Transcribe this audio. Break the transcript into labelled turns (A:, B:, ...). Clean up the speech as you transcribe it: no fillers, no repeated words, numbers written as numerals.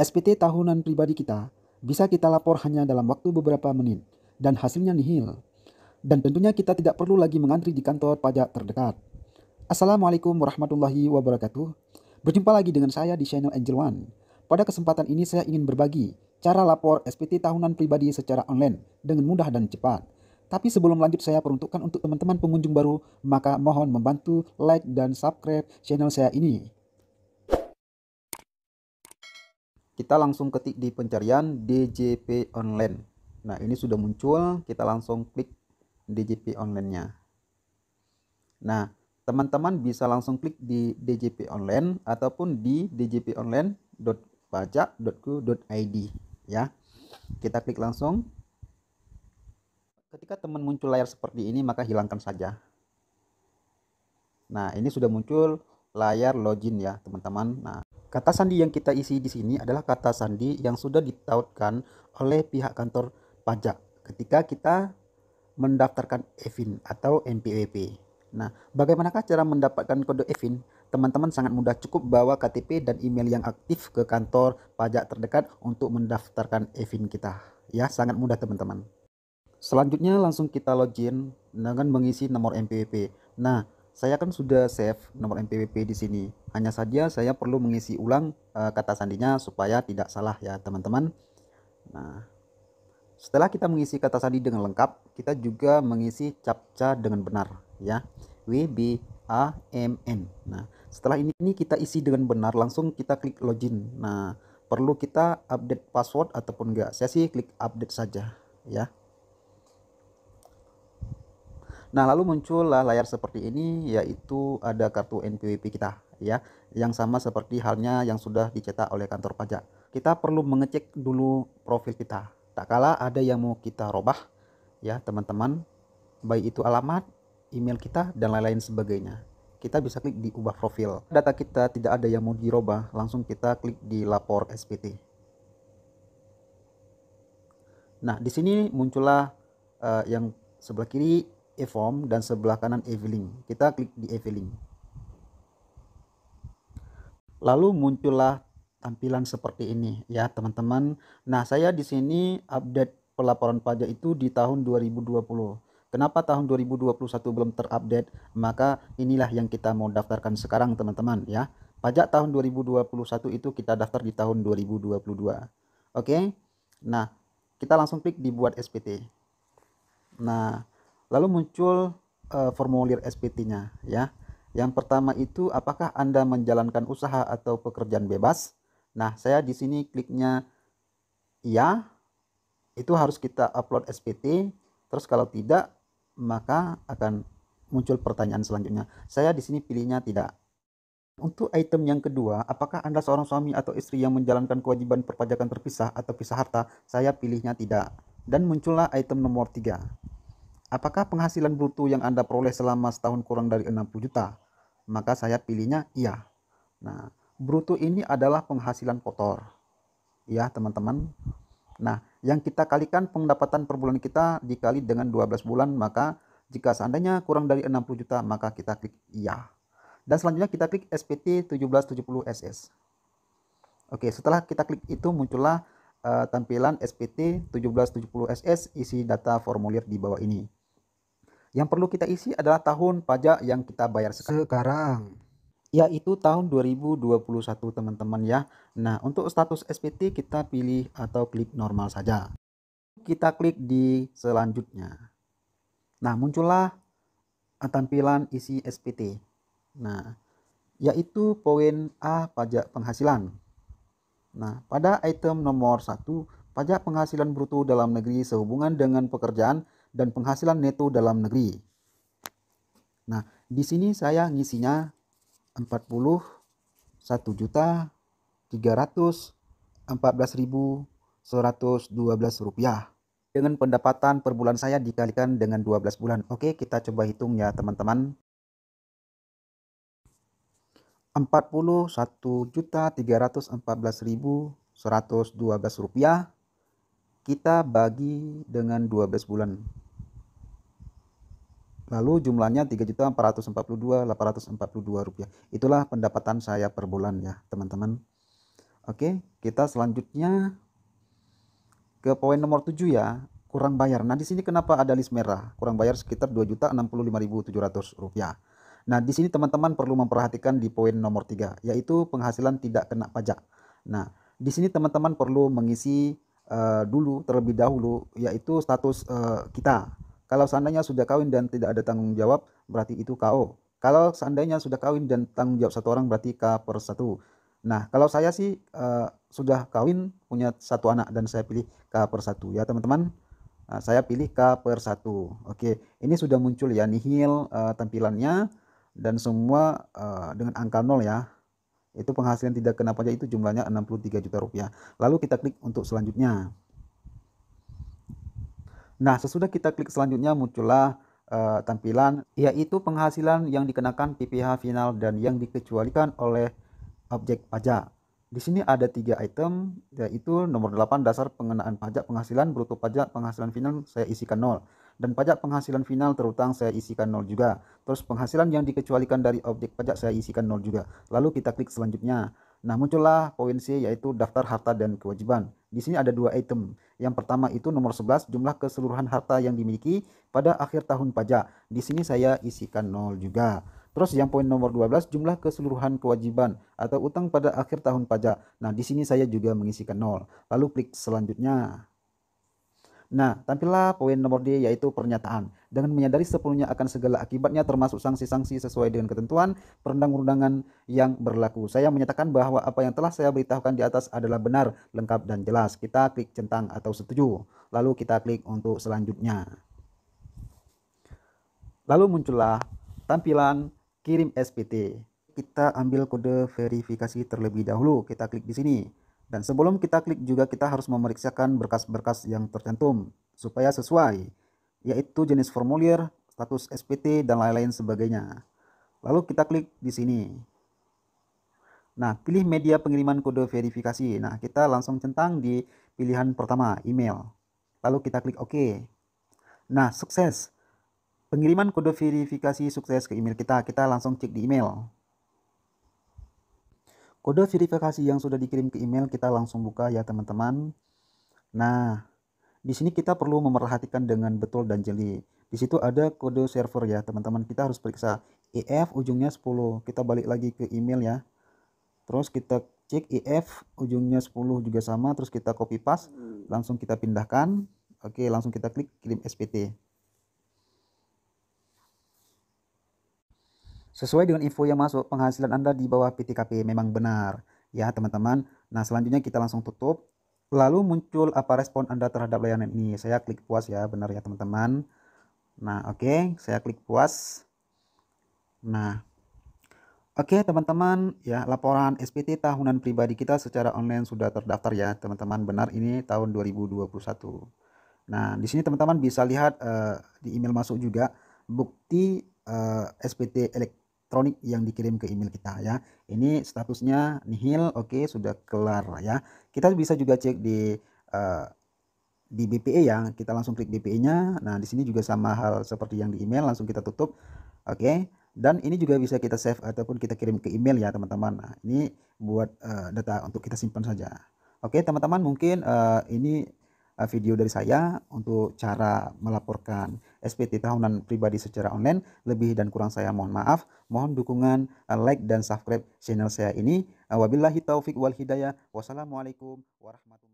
A: SPT tahunan pribadi kita bisa kita lapor hanya dalam waktu beberapa menit dan hasilnya nihil. Dan tentunya kita tidak perlu lagi mengantri di kantor pajak terdekat. Assalamualaikum warahmatullahi wabarakatuh. Berjumpa lagi dengan saya di channel Angel One. Pada kesempatan ini saya ingin berbagi cara lapor SPT tahunan pribadi secara online dengan mudah dan cepat. Tapi sebelum lanjut saya peruntukkan untuk teman-teman pengunjung baru, maka mohon membantu like dan subscribe channel saya ini. Kita langsung ketik di pencarian DJP Online. Nah, ini sudah muncul, kita langsung klik DJP Online-nya. Nah, teman-teman bisa langsung klik di DJP Online ataupun di djponline.pajak.go.id ya. Kita klik langsung. Ketika teman muncul layar seperti ini, maka hilangkan saja. Nah, ini sudah muncul layar login ya, teman-teman. Nah, kata sandi yang kita isi di sini adalah kata sandi yang sudah ditautkan oleh pihak kantor pajak ketika kita mendaftarkan EVIN atau NPWP. Nah, bagaimanakah cara mendapatkan kode EVIN? Teman-teman sangat mudah, cukup bawa KTP dan email yang aktif ke kantor pajak terdekat untuk mendaftarkan EVIN kita. Ya, sangat mudah teman-teman. Selanjutnya langsung kita login dengan mengisi nomor NPWP. Nah, saya kan sudah save nomor NPWP di sini. Hanya saja saya perlu mengisi ulang kata sandinya supaya tidak salah ya teman-teman. Nah, setelah kita mengisi kata sandi dengan lengkap, kita juga mengisi captcha dengan benar ya. WBAMN. Nah, setelah ini kita isi dengan benar, langsung kita klik login. Nah, perlu kita update password ataupun enggak? Saya sih klik update saja ya. Nah, lalu muncullah layar seperti ini, yaitu ada kartu NPWP kita ya, yang sama seperti halnya yang sudah dicetak oleh kantor pajak. Kita perlu mengecek dulu profil kita. Tak kala ada yang mau kita robah ya teman-teman, baik itu alamat, email kita dan lain-lain sebagainya. Kita bisa klik di ubah profil. Data kita tidak ada yang mau dirobah, langsung kita klik di lapor SPT. Nah, di sini muncullah yang sebelah kiri e-form dan sebelah kanan e-filing. Kita klik di e-filing. Lalu muncullah tampilan seperti ini ya teman-teman. Nah, saya di sini update pelaporan pajak itu di tahun 2020. Kenapa tahun 2021 belum terupdate? Maka inilah yang kita mau daftarkan sekarang teman-teman ya. Pajak tahun 2021 itu kita daftar di tahun 2022. Oke. Nah, kita langsung klik di buat SPT. Nah, lalu muncul formulir SPT-nya ya. Yang pertama itu apakah Anda menjalankan usaha atau pekerjaan bebas? Nah, saya di sini kliknya iya. Itu harus kita upload SPT. Terus kalau tidak, maka akan muncul pertanyaan selanjutnya. Saya di sini pilihnya tidak. Untuk item yang kedua, apakah Anda seorang suami atau istri yang menjalankan kewajiban perpajakan terpisah atau pisah harta? Saya pilihnya tidak. Dan muncullah item nomor 3. Apakah penghasilan bruto yang Anda peroleh selama setahun kurang dari 60 juta? Maka saya pilihnya iya. Nah, bruto ini adalah penghasilan kotor. Ya, teman-teman. Nah, yang kita kalikan pendapatan per bulan kita dikali dengan 12 bulan, maka jika seandainya kurang dari 60 juta, maka kita klik iya. Dan selanjutnya kita klik SPT 1770 SS. Oke, setelah kita klik itu muncullah tampilan SPT 1770 SS, isi data formulir di bawah ini. Yang perlu kita isi adalah tahun pajak yang kita bayar sekarang, yaitu tahun 2021 teman-teman ya. Nah, untuk status SPT kita pilih atau klik normal saja. Kita klik di selanjutnya. Nah, muncullah tampilan isi SPT. Nah, yaitu poin A, pajak penghasilan. Nah, pada item nomor 1, pajak penghasilan bruto dalam negeri sehubungan dengan pekerjaan dan penghasilan neto dalam negeri. Nah, di sini saya ngisinya 41.314.112 rupiah. Dengan pendapatan per bulan saya dikalikan dengan 12 bulan. Oke, kita coba hitung ya teman-teman. 41.314.112 rupiah kita bagi dengan 12 bulan. Lalu jumlahnya 3.442.842 rupiah. Itulah pendapatan saya per bulan ya teman-teman. Oke, kita selanjutnya ke poin nomor 7 ya, kurang bayar. Nah, di sini kenapa ada list merah? Kurang bayar sekitar Rp2.065.700. Nah, di sini teman-teman perlu memperhatikan di poin nomor 3, yaitu penghasilan tidak kena pajak. Nah, di sini teman-teman perlu mengisi dulu terlebih dahulu, yaitu status kita. Kalau seandainya sudah kawin dan tidak ada tanggung jawab, berarti itu KO. Kalau seandainya sudah kawin dan tanggung jawab satu orang, berarti K/1. Nah, kalau saya sih sudah kawin, punya satu anak, dan saya pilih K/1 ya teman-teman. Saya pilih K/1. Oke, ini sudah muncul ya nihil tampilannya, dan semua dengan angka 0 ya. Itu penghasilan tidak kena pajak, itu jumlahnya Rp63 juta. Lalu kita klik untuk selanjutnya. Nah, sesudah kita klik selanjutnya, muncullah tampilan yaitu penghasilan yang dikenakan PPh final dan yang dikecualikan oleh objek pajak. Di sini ada 3 item, yaitu nomor 8 dasar pengenaan pajak penghasilan, bruto pajak penghasilan final saya isikan 0, dan pajak penghasilan final terutang saya isikan 0 juga. Terus penghasilan yang dikecualikan dari objek pajak saya isikan 0 juga. Lalu kita klik selanjutnya. Nah, muncullah poin C, yaitu daftar harta dan kewajiban. Di sini ada 2 item. Yang pertama itu nomor 11, jumlah keseluruhan harta yang dimiliki pada akhir tahun pajak. Di sini saya isikan 0 juga. Terus yang poin nomor 12, jumlah keseluruhan kewajiban atau utang pada akhir tahun pajak. Nah, di sini saya juga mengisikan 0. Lalu klik selanjutnya. Nah, tampillah poin nomor D, yaitu pernyataan. Dengan menyadari sepenuhnya akan segala akibatnya termasuk sanksi-sanksi sesuai dengan ketentuan perundang-undangan yang berlaku, saya menyatakan bahwa apa yang telah saya beritahukan di atas adalah benar, lengkap, dan jelas. Kita klik centang atau setuju. Lalu kita klik untuk selanjutnya. Lalu muncullah tampilan kirim SPT. Kita ambil kode verifikasi terlebih dahulu. Kita klik di sini. Dan sebelum kita klik juga kita harus memeriksakan berkas-berkas yang tercantum supaya sesuai, yaitu jenis formulir, status SPT, dan lain-lain sebagainya. Lalu kita klik di sini. Nah, pilih media pengiriman kode verifikasi. Nah, kita langsung centang di pilihan pertama, email. Lalu kita klik OK. Nah, sukses. Pengiriman kode verifikasi sukses ke email kita. Kita langsung cek di email. Kode verifikasi yang sudah dikirim ke email kita langsung buka ya teman-teman. Nah, di sini kita perlu memerhatikan dengan betul dan jeli. Di situ ada kode server ya teman-teman. Kita harus periksa EF ujungnya 10. Kita balik lagi ke email ya. Terus kita cek EF ujungnya 10 juga sama. Terus kita copy paste. Langsung kita pindahkan. Oke, langsung kita klik kirim SPT. Sesuai dengan info yang masuk, penghasilan Anda di bawah PTKP memang benar ya teman-teman. Nah, selanjutnya kita langsung tutup. Lalu muncul apa respon Anda terhadap layanan ini. Saya klik puas ya, benar ya teman-teman. Nah, oke, saya klik puas. Nah, oke teman-teman, ya laporan SPT tahunan pribadi kita secara online sudah terdaftar ya teman-teman. Benar, ini tahun 2021. Nah, di sini teman-teman bisa lihat di email masuk juga bukti SPT elektronik yang dikirim ke email kita ya. Ini statusnya nihil, oke, sudah kelar ya. Kita bisa juga cek di BPE ya. Kita langsung klik BPE-nya. Nah, di sini juga sama hal seperti yang di email, langsung kita tutup. Oke. Dan ini juga bisa kita save ataupun kita kirim ke email ya, teman-teman. Nah, ini buat data untuk kita simpan saja. Oke, teman-teman, mungkin ini video dari saya untuk cara melaporkan SPT tahunan pribadi secara online. Lebih dan kurang saya mohon maaf. Mohon dukungan like dan subscribe channel saya ini. Wabillahi taufik wal hidayah. Wassalamualaikum warahmatullahi wabarakatuh.